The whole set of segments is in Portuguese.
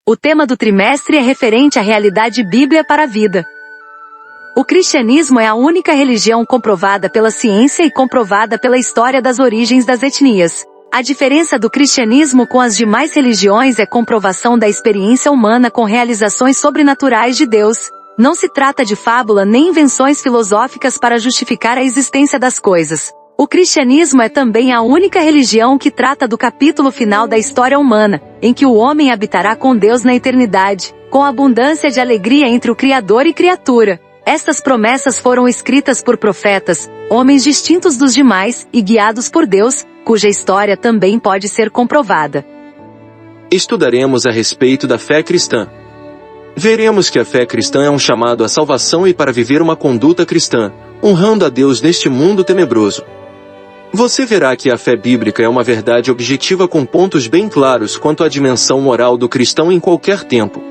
O tema do trimestre é referente à realidade bíblica para a vida. O cristianismo é a única religião comprovada pela ciência e comprovada pela história das origens das etnias. A diferença do cristianismo com as demais religiões é comprovação da experiência humana com realizações sobrenaturais de Deus. Não se trata de fábula nem invenções filosóficas para justificar a existência das coisas. O cristianismo é também a única religião que trata do capítulo final da história humana, em que o homem habitará com Deus na eternidade, com abundância de alegria entre o Criador e criatura. Estas promessas foram escritas por profetas, homens distintos dos demais e guiados por Deus, cuja história também pode ser comprovada. Estudaremos a respeito da fé cristã. Veremos que a fé cristã é um chamado à salvação e para viver uma conduta cristã, honrando a Deus neste mundo tenebroso. Você verá que a fé bíblica é uma verdade objetiva com pontos bem claros quanto à dimensão moral do cristão em qualquer tempo.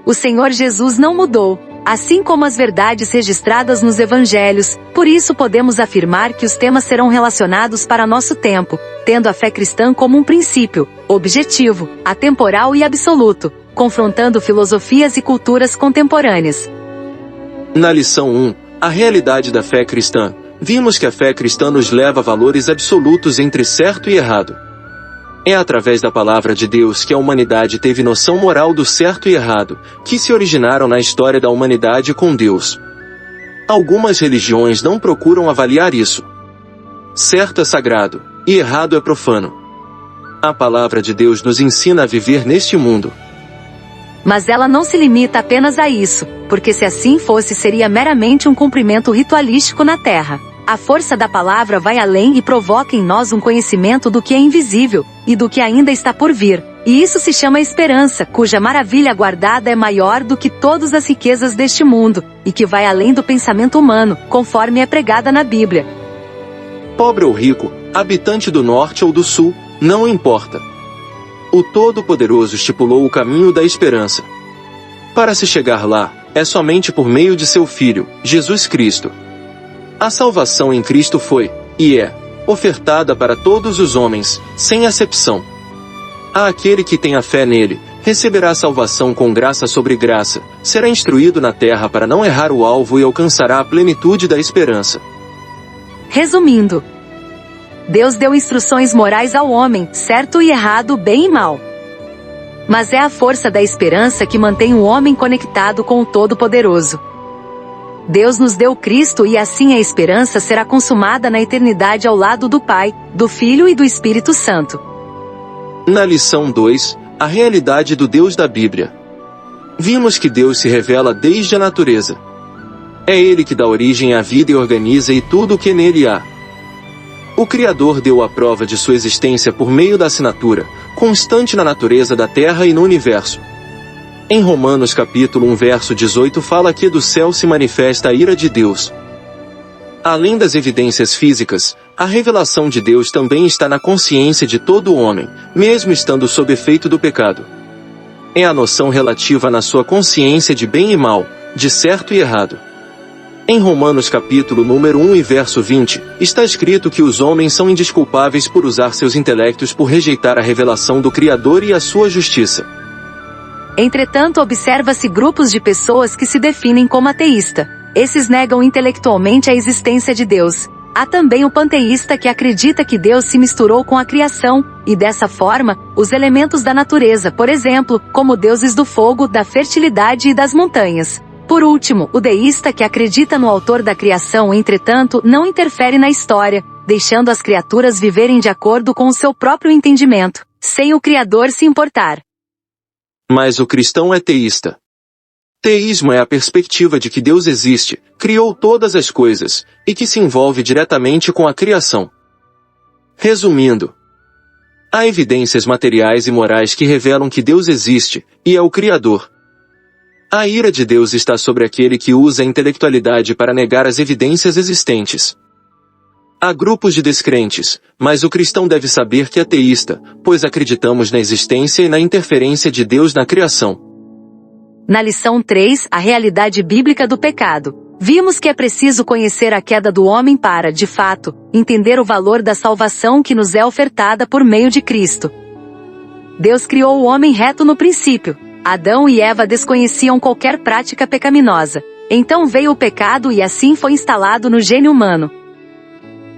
O Senhor Jesus não mudou, assim como as verdades registradas nos evangelhos, por isso podemos afirmar que os temas serão relacionados para nosso tempo, tendo a fé cristã como um princípio, objetivo, atemporal e absoluto, confrontando filosofias e culturas contemporâneas. Na lição 1, a realidade da fé cristã, vimos que a fé cristã nos leva a valores absolutos entre certo e errado. É através da palavra de Deus que a humanidade teve noção moral do certo e errado, que se originaram na história da humanidade com Deus. Algumas religiões não procuram avaliar isso. Certo é sagrado, e errado é profano. A palavra de Deus nos ensina a viver neste mundo. Mas ela não se limita apenas a isso, porque se assim fosse seria meramente um cumprimento ritualístico na Terra. A força da palavra vai além e provoca em nós um conhecimento do que é invisível, e do que ainda está por vir. E isso se chama esperança, cuja maravilha guardada é maior do que todas as riquezas deste mundo, e que vai além do pensamento humano, conforme é pregada na Bíblia. Pobre ou rico, habitante do norte ou do sul, não importa. O Todo-Poderoso estipulou o caminho da esperança. Para se chegar lá, é somente por meio de seu Filho, Jesus Cristo. A salvação em Cristo foi, e é, ofertada para todos os homens, sem acepção. Aquele que tem a fé nele, receberá salvação com graça sobre graça, será instruído na terra para não errar o alvo e alcançará a plenitude da esperança. Resumindo, Deus deu instruções morais ao homem, certo e errado, bem e mal. Mas é a força da esperança que mantém o homem conectado com o Todo-Poderoso. Deus nos deu Cristo e assim a esperança será consumada na eternidade ao lado do Pai, do Filho e do Espírito Santo. Na lição 2, a realidade do Deus da Bíblia. Vimos que Deus se revela desde a natureza. É Ele que dá origem à vida e organiza e tudo o que nele há. O Criador deu a prova de sua existência por meio da assinatura, constante na natureza da Terra e no universo. Em Romanos capítulo 1 verso 18 fala que do céu se manifesta a ira de Deus. Além das evidências físicas, a revelação de Deus também está na consciência de todo homem, mesmo estando sob efeito do pecado. É a noção relativa na sua consciência de bem e mal, de certo e errado. Em Romanos capítulo número 1 e verso 20, está escrito que os homens são indesculpáveis por usar seus intelectos por rejeitar a revelação do Criador e a sua justiça. Entretanto, observa-se grupos de pessoas que se definem como ateísta. Esses negam intelectualmente a existência de Deus. Há também o panteísta que acredita que Deus se misturou com a criação, e dessa forma, os elementos da natureza, por exemplo, como deuses do fogo, da fertilidade e das montanhas. Por último, o deísta que acredita no autor da criação, entretanto, não interfere na história, deixando as criaturas viverem de acordo com o seu próprio entendimento, sem o Criador se importar. Mas o cristão é teísta. Teísmo é a perspectiva de que Deus existe, criou todas as coisas, e que se envolve diretamente com a criação. Resumindo, há evidências materiais e morais que revelam que Deus existe, e é o Criador. A ira de Deus está sobre aquele que usa a intelectualidade para negar as evidências existentes. Há grupos de descrentes, mas o cristão deve saber que é teísta, pois acreditamos na existência e na interferência de Deus na criação. Na lição 3, a realidade bíblica do pecado, vimos que é preciso conhecer a queda do homem para, de fato, entender o valor da salvação que nos é ofertada por meio de Cristo. Deus criou o homem reto no princípio. Adão e Eva desconheciam qualquer prática pecaminosa. Então veio o pecado e assim foi instalado no gênio humano.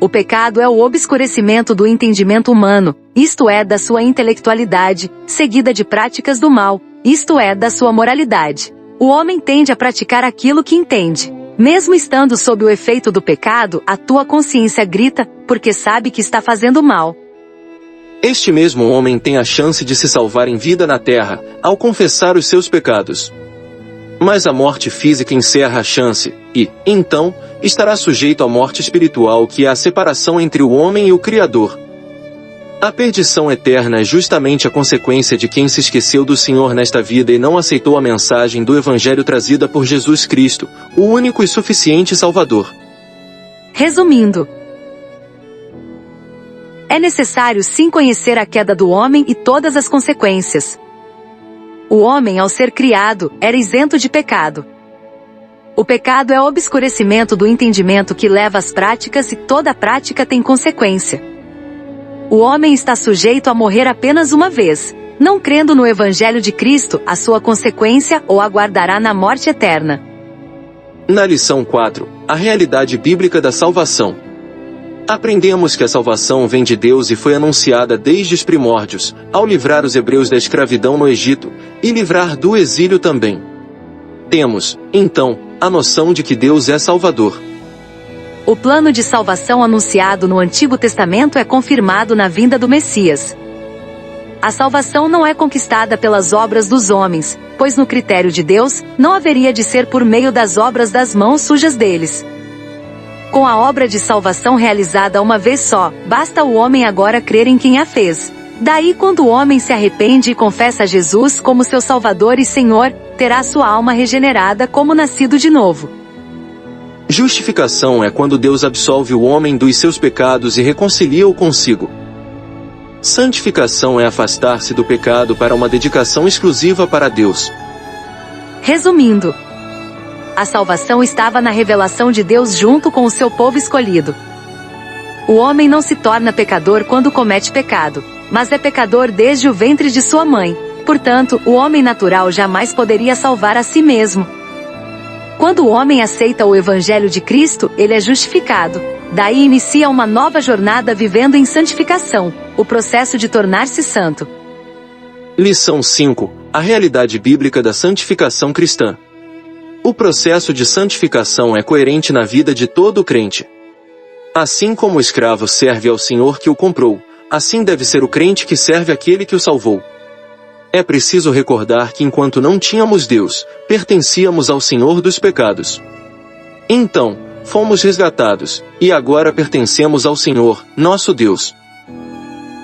O pecado é o obscurecimento do entendimento humano, isto é, da sua intelectualidade, seguida de práticas do mal, isto é, da sua moralidade. O homem tende a praticar aquilo que entende. Mesmo estando sob o efeito do pecado, a tua consciência grita, porque sabe que está fazendo mal. Este mesmo homem tem a chance de se salvar em vida na terra, ao confessar os seus pecados. Mas a morte física encerra a chance, e, então, estará sujeito à morte espiritual, que é a separação entre o homem e o Criador. A perdição eterna é justamente a consequência de quem se esqueceu do Senhor nesta vida e não aceitou a mensagem do Evangelho trazida por Jesus Cristo, o único e suficiente Salvador. Resumindo, é necessário sim conhecer a queda do homem e todas as consequências. O homem, ao ser criado, era isento de pecado. O pecado é o obscurecimento do entendimento que leva às práticas e toda prática tem consequência. O homem está sujeito a morrer apenas uma vez. Não crendo no Evangelho de Cristo, a sua consequência o aguardará na morte eterna. Na lição 4, a realidade bíblica da salvação. Aprendemos que a salvação vem de Deus e foi anunciada desde os primórdios, ao livrar os hebreus da escravidão no Egito, e livrar do exílio também. Temos, então, a noção de que Deus é Salvador. O plano de salvação anunciado no Antigo Testamento é confirmado na vinda do Messias. A salvação não é conquistada pelas obras dos homens, pois no critério de Deus, não haveria de ser por meio das obras das mãos sujas deles. Com a obra de salvação realizada uma vez só, basta o homem agora crer em quem a fez. Daí, quando o homem se arrepende e confessa Jesus como seu Salvador e Senhor, terá sua alma regenerada como nascido de novo. Justificação é quando Deus absolve o homem dos seus pecados e reconcilia-o consigo. Santificação é afastar-se do pecado para uma dedicação exclusiva para Deus. Resumindo, a salvação estava na revelação de Deus junto com o seu povo escolhido. O homem não se torna pecador quando comete pecado, mas é pecador desde o ventre de sua mãe. Portanto, o homem natural jamais poderia salvar a si mesmo. Quando o homem aceita o Evangelho de Cristo, ele é justificado. Daí inicia uma nova jornada vivendo em santificação, o processo de tornar-se santo. Lição 5. A realidade bíblica da santificação cristã. O processo de santificação é coerente na vida de todo crente. Assim como o escravo serve ao Senhor que o comprou, assim deve ser o crente que serve aquele que o salvou. É preciso recordar que enquanto não tínhamos Deus, pertencíamos ao Senhor dos pecados. Então, fomos resgatados, e agora pertencemos ao Senhor, nosso Deus.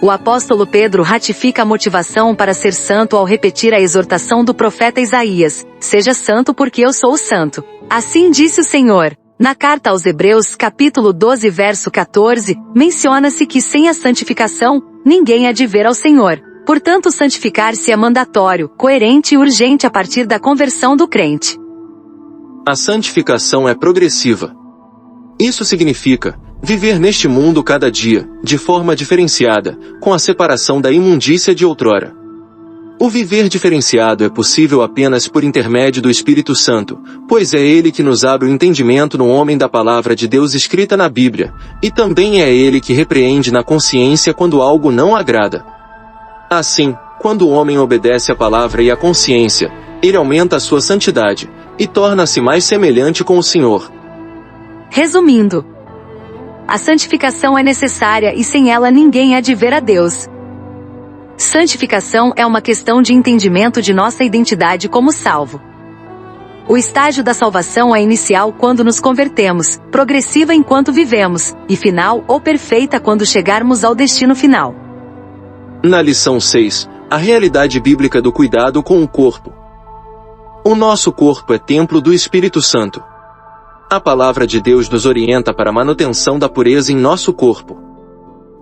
O apóstolo Pedro ratifica a motivação para ser santo ao repetir a exortação do profeta Isaías: seja santo porque eu sou santo. Assim disse o Senhor. Na carta aos Hebreus, capítulo 12, verso 14, menciona-se que sem a santificação, ninguém há de ver ao Senhor. Portanto, santificar-se é mandatório, coerente e urgente a partir da conversão do crente. A santificação é progressiva. Isso significa viver neste mundo cada dia, de forma diferenciada, com a separação da imundícia de outrora. O viver diferenciado é possível apenas por intermédio do Espírito Santo, pois é Ele que nos abre o entendimento no homem da palavra de Deus escrita na Bíblia, e também é Ele que repreende na consciência quando algo não agrada. Assim, quando o homem obedece à palavra e à consciência, ele aumenta a sua santidade, e torna-se mais semelhante com o Senhor. Resumindo, a santificação é necessária e sem ela ninguém há de ver a Deus. Santificação é uma questão de entendimento de nossa identidade como salvo. O estágio da salvação é inicial quando nos convertemos, progressiva enquanto vivemos, e final ou perfeita quando chegarmos ao destino final. Na lição 6, a realidade bíblica do cuidado com o corpo. O nosso corpo é templo do Espírito Santo. A palavra de Deus nos orienta para a manutenção da pureza em nosso corpo.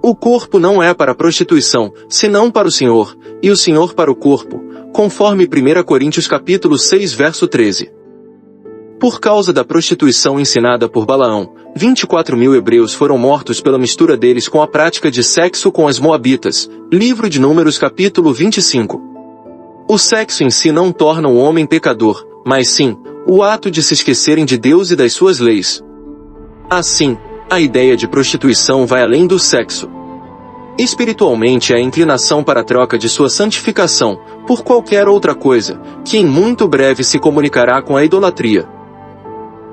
O corpo não é para a prostituição, senão para o Senhor, e o Senhor para o corpo, conforme 1 Coríntios capítulo 6 verso 13. Por causa da prostituição ensinada por Balaão, 24.000 hebreus foram mortos pela mistura deles com a prática de sexo com as moabitas. Livro de Números capítulo 25. O sexo em si não torna o homem pecador, mas sim, o ato de se esquecerem de Deus e das suas leis. Assim, a ideia de prostituição vai além do sexo. Espiritualmente é a inclinação para a troca de sua santificação, por qualquer outra coisa, que em muito breve se comunicará com a idolatria.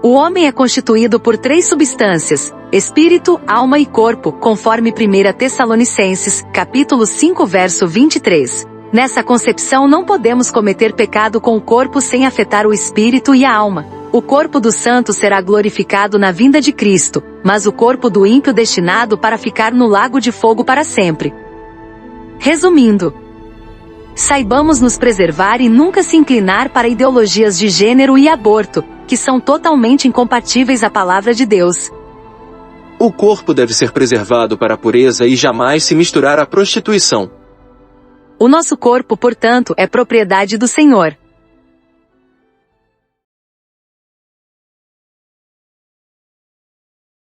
O homem é constituído por 3 substâncias, espírito, alma e corpo, conforme 1 Tessalonicenses, capítulo 5 verso 23. Nessa concepção não podemos cometer pecado com o corpo sem afetar o espírito e a alma. O corpo do santo será glorificado na vinda de Cristo, mas o corpo do ímpio destinado para ficar no lago de fogo para sempre. Resumindo, saibamos nos preservar e nunca se inclinar para ideologias de gênero e aborto, que são totalmente incompatíveis à palavra de Deus. O corpo deve ser preservado para a pureza e jamais se misturar à prostituição. O nosso corpo, portanto, é propriedade do Senhor.